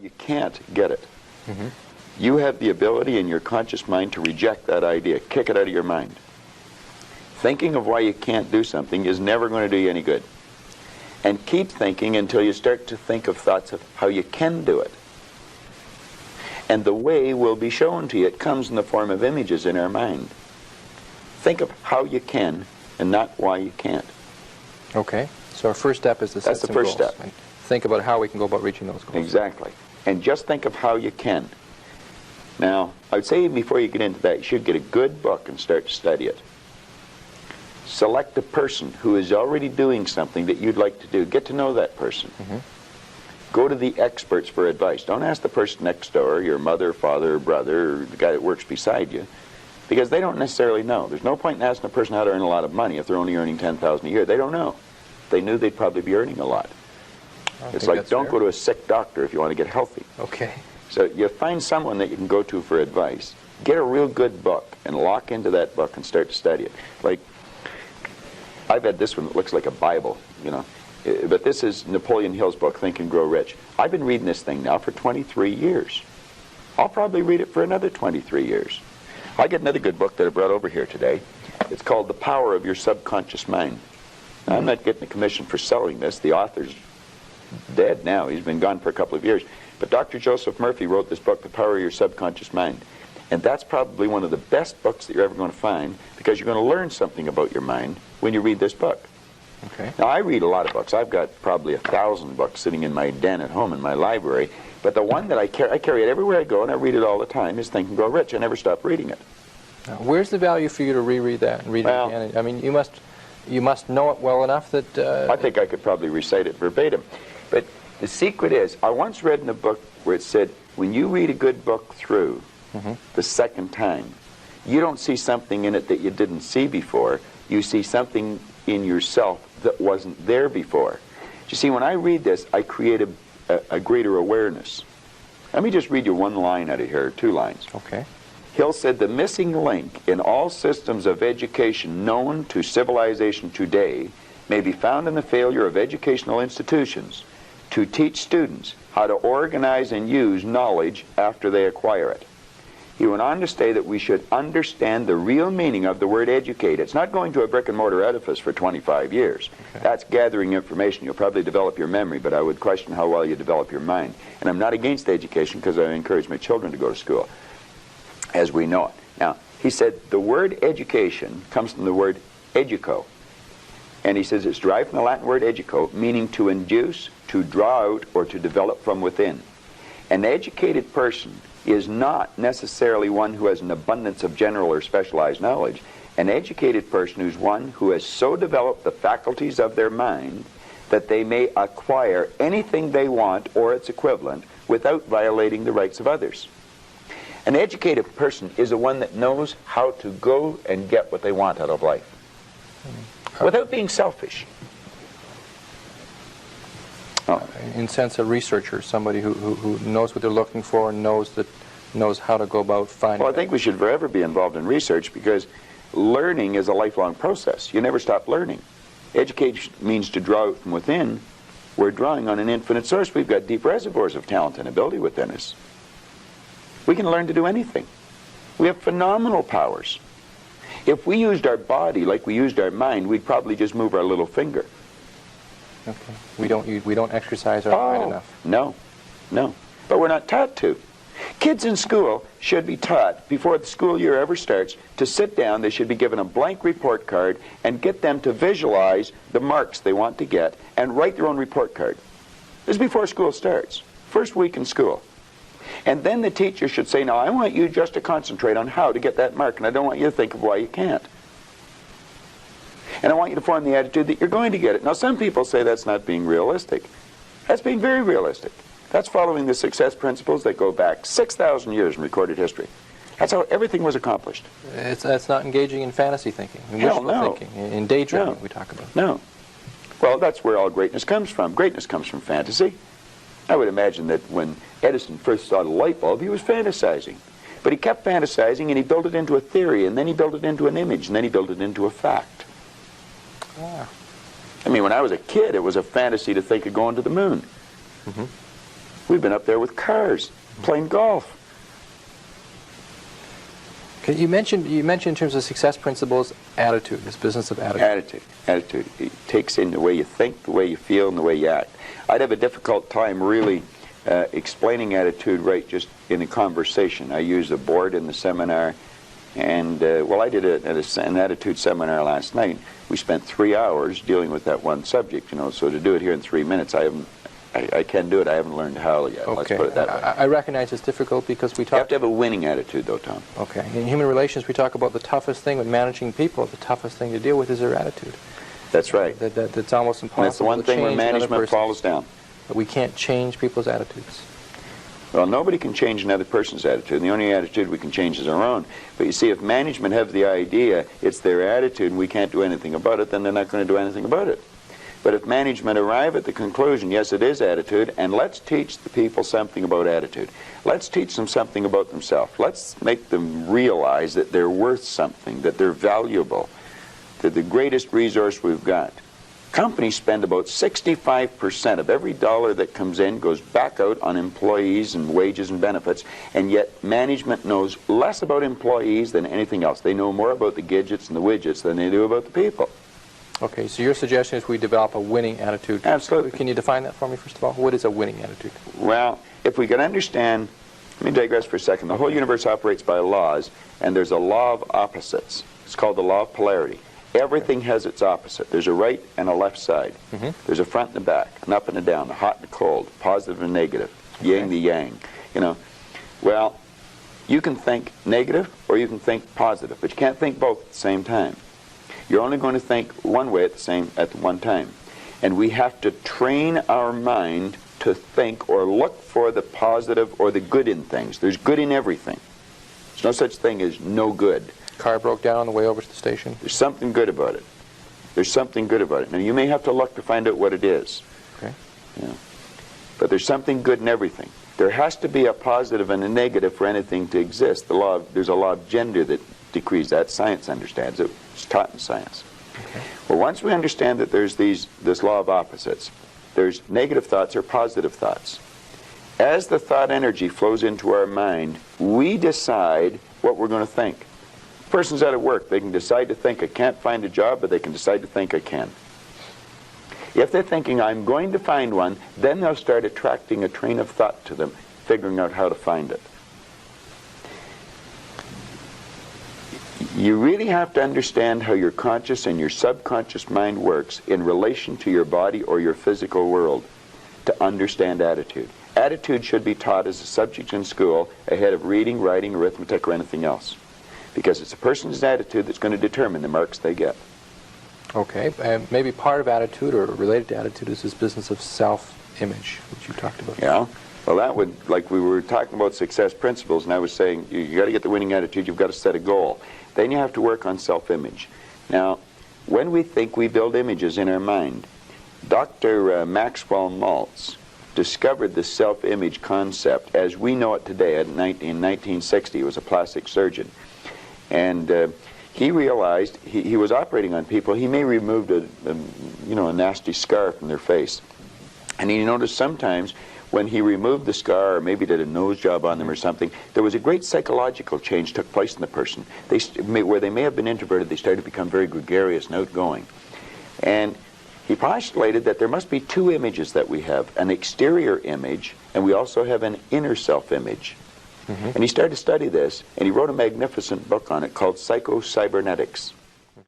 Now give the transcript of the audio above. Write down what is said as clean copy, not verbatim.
You can't get it. Mm-hmm. You have the ability in your conscious mind to reject that idea, kick it out of your mind. Thinking of why you can't do something is never going to do you any good. And keep thinking until you start to think of thoughts of how you can do it. And the way will be shown to you. It comes in the form of images in our mind. Think of how you can and not why you can't. Okay. So our first step is to set That's the some first goals. step. And think about how we can go about reaching those goals. Exactly. And just think of how you can. Now, I would say before you get into that, you should get a good book and start to study it. Select a person who is already doing something that you'd like to do. Get to know that person. Mm-hmm. Go to the experts for advice. Don't ask the person next door, your mother, father, brother, or the guy that works beside you, because they don't necessarily know. There's no point in asking a person how to earn a lot of money if they're only earning $10,000 a year. They don't know. If they knew, they'd probably be earning a lot. It's like, don't go to a sick doctor if you want to get healthy. Okay. So you find someone that you can go to for advice. Get a real good book and lock into that book and start to study it. Like, I've had this one that looks like a Bible, you know. But this is Napoleon Hill's book, Think and Grow Rich. I've been reading this thing now for 23 years. I'll probably read it for another 23 years. I get another good book that I brought over here today. It's called The Power of Your Subconscious Mind. Now, I'm not getting a commission for selling this. The author's dead now. He's been gone for a couple of years. But Dr. Joseph Murphy wrote this book, The Power of Your Subconscious Mind. And that's probably one of the best books that you're ever going to find, because you're going to learn something about your mind when you read this book. Okay. Now, I read a lot of books. I've got probably 1,000 books sitting in my den at home in my library. But the one that I carry it everywhere I go, and I read it all the time, is Think and Grow Rich. I never stop reading it. Now, where's the value for you to reread that and read it again? I mean, you must know it well enough that... I think I could probably recite it verbatim. But the secret is, I once read in a book where it said, when you read a good book through the second time, you don't see something in it that you didn't see before. You see something in yourself that wasn't there before. You see, when I read this, I create a greater awareness. Let me just read you one line out of here, or 2 lines. Okay. Hill said, the missing link in all systems of education known to civilization today may be found in the failure of educational institutions to teach students how to organize and use knowledge after they acquire it. He went on to say that we should understand the real meaning of the word educate. It's not going to a brick and mortar edifice for 25 years. Okay. That's gathering information. You'll probably develop your memory, but I would question how well you develop your mind. And I'm not against education, because I encourage my children to go to school, as we know it. Now, he said the word education comes from the word educo. And he says it's derived from the Latin word educo, meaning to induce, to draw out, or to develop from within. An educated person is not necessarily one who has an abundance of general or specialized knowledge. An educated person is one who has so developed the faculties of their mind that they may acquire anything they want or its equivalent without violating the rights of others. An educated person is the one that knows how to go and get what they want out of life without being selfish. In sense, a researcher, somebody who knows what they're looking for and knows how to go about finding Well, I think we should forever be involved in research, because learning is a lifelong process. You never stop learning. Education means to draw out from within. We're drawing on an infinite source. We've got deep reservoirs of talent and ability within us. We can learn to do anything. We have phenomenal powers. If we used our body like we used our mind, we'd probably just move our little finger. Okay. We don't exercise our mind enough. No. But we're not taught to. Kids in school should be taught, before the school year ever starts, to sit down. They should be given a blank report card and get them to visualize the marks they want to get and write their own report card. This is before school starts, first week in school. And then the teacher should say, now I want you just to concentrate on how to get that mark, and I don't want you to think of why you can't. And I want you to form the attitude that you're going to get it. Now, some people say that's not being realistic. That's being very realistic. That's following the success principles that go back 6,000 years in recorded history. That's how everything was accomplished. That's not engaging in fantasy thinking, in Hell, wishful no. thinking, in daydreaming we talk about. No. Well, that's where all greatness comes from. Greatness comes from fantasy. I would imagine that when Edison first saw the light bulb, he was fantasizing. But he kept fantasizing, and he built it into a theory, and then he built it into an image, and then he built it into a fact. I mean, when I was a kid, it was a fantasy to think of going to the moon. We've been up there with cars, playing golf. Okay, you mentioned in terms of success principles, attitude, this business of attitude. Attitude. It takes in the way you think, the way you feel, and the way you act. I'd have a difficult time really explaining attitude right just in a conversation. I use a board in the seminar, and well, I did an attitude seminar last night. We spent 3 hours dealing with that one subject, you know, so to do it here in 3 minutes, I can do it. I haven't learned how yet. Okay. Let's put it that way. I recognize it's difficult because we You have talk. to have a winning attitude, though, Tom. Okay. In human relations, we talk about the toughest thing with managing people. The toughest thing to deal with is their attitude. That's right. That's almost impossible. And that's the one to thing where change another management person. falls down. But we can't change people's attitudes. Well, nobody can change another person's attitude, and the only attitude we can change is our own. But you see, if management have the idea it's their attitude and we can't do anything about it, then they're not going to do anything about it. But if management arrive at the conclusion, yes, it is attitude, and let's teach the people something about attitude. Let's teach them something about themselves. Let's make them realize that they're worth something, that they're valuable, that the greatest resource we've got. Companies spend about 65% of every dollar that comes in goes back out on employees and wages and benefits, and yet management knows less about employees than anything else. They know more about the gadgets and the widgets than they do about the people. Okay, so your suggestion is we develop a winning attitude. Absolutely. Can you define that for me, first of all? What is a winning attitude? Well, if we can understand, let me digress for a second. The whole universe operates by laws, and there's a law of opposites. It's called the law of polarity. Everything has its opposite. There's a right and a left side. There's a front and a back, an up and a down, a hot and a cold, positive and negative, yin the yang. You know, well, you can think negative or you can think positive, but you can't think both at the same time. You're only going to think one way at one time. And we have to train our mind to think or look for the positive or the good in things. There's good in everything. There's no such thing as no good. Car broke down on the way over to the station. There's something good about it. There's something good about it. Now, you may have to look to find out what it is. Okay. Yeah. But there's something good in everything. There has to be a positive and a negative for anything to exist. There's a law of gender that decrees that. Science understands it. It's taught in science. Okay. Well, once we understand that there's this law of opposites, there's negative thoughts or positive thoughts. As the thought energy flows into our mind, we decide what we're going to think. A person's out of work. They can decide to think, I can't find a job, but they can decide to think, I can. If they're thinking, I'm going to find one, then they'll start attracting a train of thought to them, figuring out how to find it. You really have to understand how your conscious and your subconscious mind works in relation to your body or your physical world to understand attitude. Attitude should be taught as a subject in school ahead of reading, writing, arithmetic, or anything else. Because it's a person's attitude that's going to determine the marks they get. Okay, and maybe part of attitude or related to attitude is this business of self-image, which you talked about. Yeah. Well, that would, like we were talking about success principles, and I was saying you got to get the winning attitude, you've got to set a goal. Then you have to work on self-image. Now, when we think, we build images in our mind. Dr. Maxwell Maltz discovered the self-image concept as we know it today. In 1960, he was a plastic surgeon. And he realized he was operating on people. He may have removed a nasty scar from their face. And he noticed sometimes when he removed the scar or maybe did a nose job on them or something, there was a great psychological change took place in the person. Where they may have been introverted, they started to become very gregarious and outgoing. And he postulated that there must be two images that we have, an exterior image, and we also have an inner self-image. And he started to study this, and he wrote a magnificent book on it called Psycho-Cybernetics.